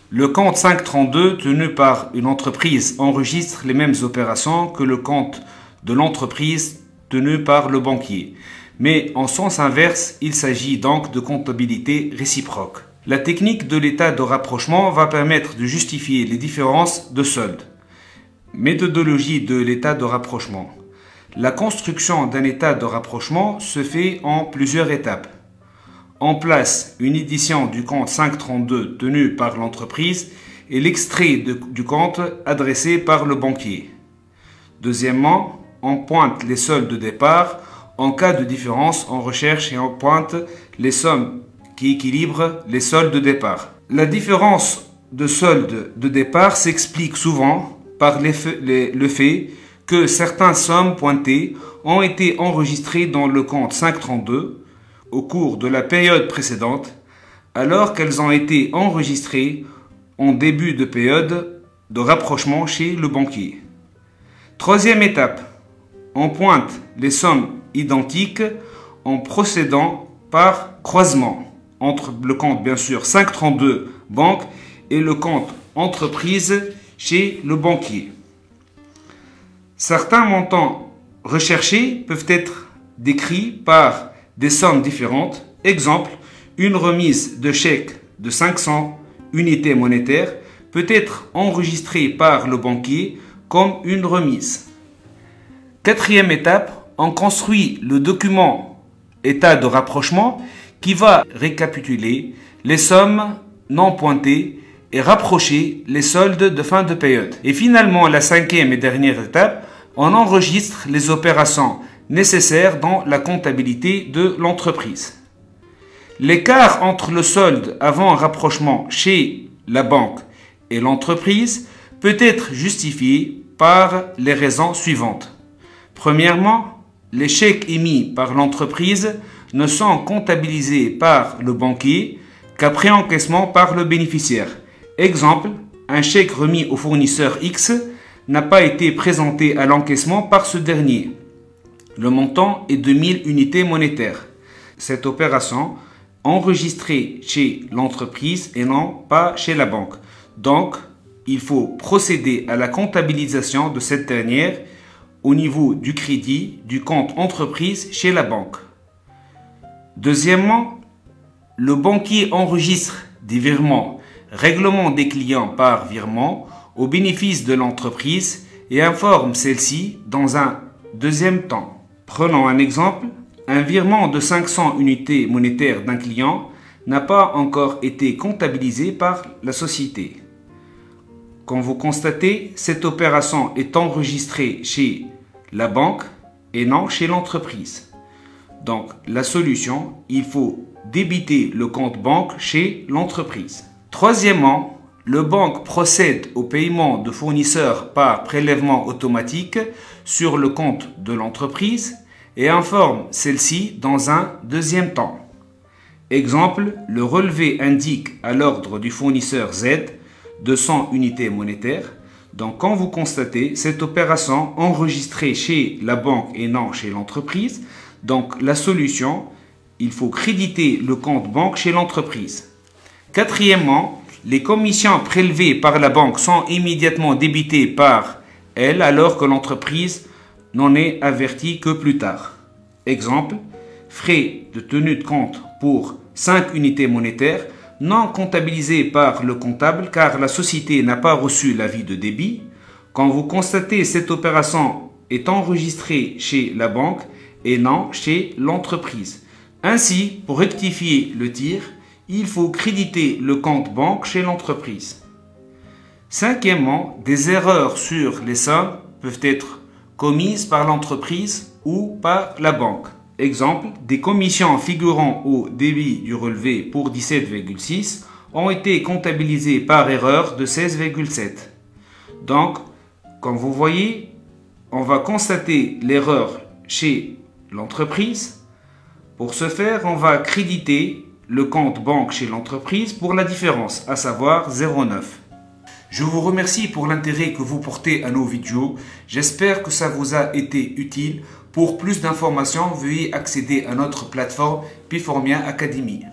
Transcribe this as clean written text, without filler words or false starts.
Le compte 532 tenu par une entreprise enregistre les mêmes opérations que le compte de l'entreprise tenu par le banquier. Mais en sens inverse, il s'agit donc de comptabilité réciproque. La technique de l'état de rapprochement va permettre de justifier les différences de solde. Méthodologie de l'état de rapprochement. La construction d'un état de rapprochement se fait en plusieurs étapes. On place une édition du compte 532 tenu par l'entreprise et l'extrait du compte adressé par le banquier. Deuxièmement, on pointe les soldes de départ. En cas de différence, on recherche et on pointe les sommes qui équilibrent les soldes de départ. La différence de solde de départ s'explique souvent par le fait que certaines sommes pointées ont été enregistrées dans le compte 532 au cours de la période précédente, alors qu'elles ont été enregistrées en début de période de rapprochement chez le banquier. Troisième étape, on pointe les sommes identiques en procédant par croisement entre le compte, bien sûr, 532 banque et le compte entreprise chez le banquier. Certains montants recherchés peuvent être décrits par des sommes différentes. Exemple, une remise de chèque de 500 unités monétaires peut être enregistrée par le banquier comme une remise. Quatrième étape, on construit le document état de rapprochement qui va récapituler les sommes non pointées et rapprocher les soldes de fin de période. Et finalement, la cinquième et dernière étape, on enregistre les opérations nécessaires dans la comptabilité de l'entreprise. L'écart entre le solde avant rapprochement chez la banque et l'entreprise peut être justifié par les raisons suivantes. Premièrement, les chèques émis par l'entreprise ne sont comptabilisés par le banquier qu'après encaissement par le bénéficiaire. Exemple, un chèque remis au fournisseur X n'a pas été présenté à l'encaissement par ce dernier. Le montant est de 1000 unités monétaires. Cette opération enregistrée chez l'entreprise et non pas chez la banque. Donc, il faut procéder à la comptabilisation de cette dernière au niveau du crédit du compte entreprise chez la banque. Deuxièmement, le banquier enregistre des virements, règlement des clients par virement au bénéfice de l'entreprise et informe celle-ci dans un deuxième temps. Prenons un exemple, un virement de 500 unités monétaires d'un client n'a pas encore été comptabilisé par la société. Comme vous constatez, cette opération est enregistrée chez la banque et non chez l'entreprise. Donc, la solution, il faut débiter le compte banque chez l'entreprise. Troisièmement, le banque procède au paiement de fournisseurs par prélèvement automatique sur le compte de l'entreprise et informe celle-ci dans un deuxième temps. Exemple, le relevé indique à l'ordre du fournisseur Z 200 unités monétaires. Donc, quand vous constatez cette opération enregistrée chez la banque et non chez l'entreprise, donc la solution, il faut créditer le compte banque chez l'entreprise. Quatrièmement, les commissions prélevées par la banque sont immédiatement débitées par elle alors que l'entreprise n'en est avertie que plus tard. Exemple, frais de tenue de compte pour 5 unités monétaires non comptabilisés par le comptable car la société n'a pas reçu l'avis de débit. Quand vous constatez cette opération est enregistrée chez la banque et non chez l'entreprise. Ainsi, pour rectifier le tir, il faut créditer le compte banque chez l'entreprise. Cinquièmement, des erreurs sur les sommes peuvent être commises par l'entreprise ou par la banque. Exemple, des commissions figurant au débit du relevé pour 17,6 ont été comptabilisées par erreur de 16,7. Donc, comme vous voyez, on va constater l'erreur chez l'entreprise. Pour ce faire, on va créditer le compte banque chez l'entreprise pour la différence, à savoir 0,9. Je vous remercie pour l'intérêt que vous portez à nos vidéos. J'espère que ça vous a été utile. Pour plus d'informations, veuillez accéder à notre plateforme Piformia Academy.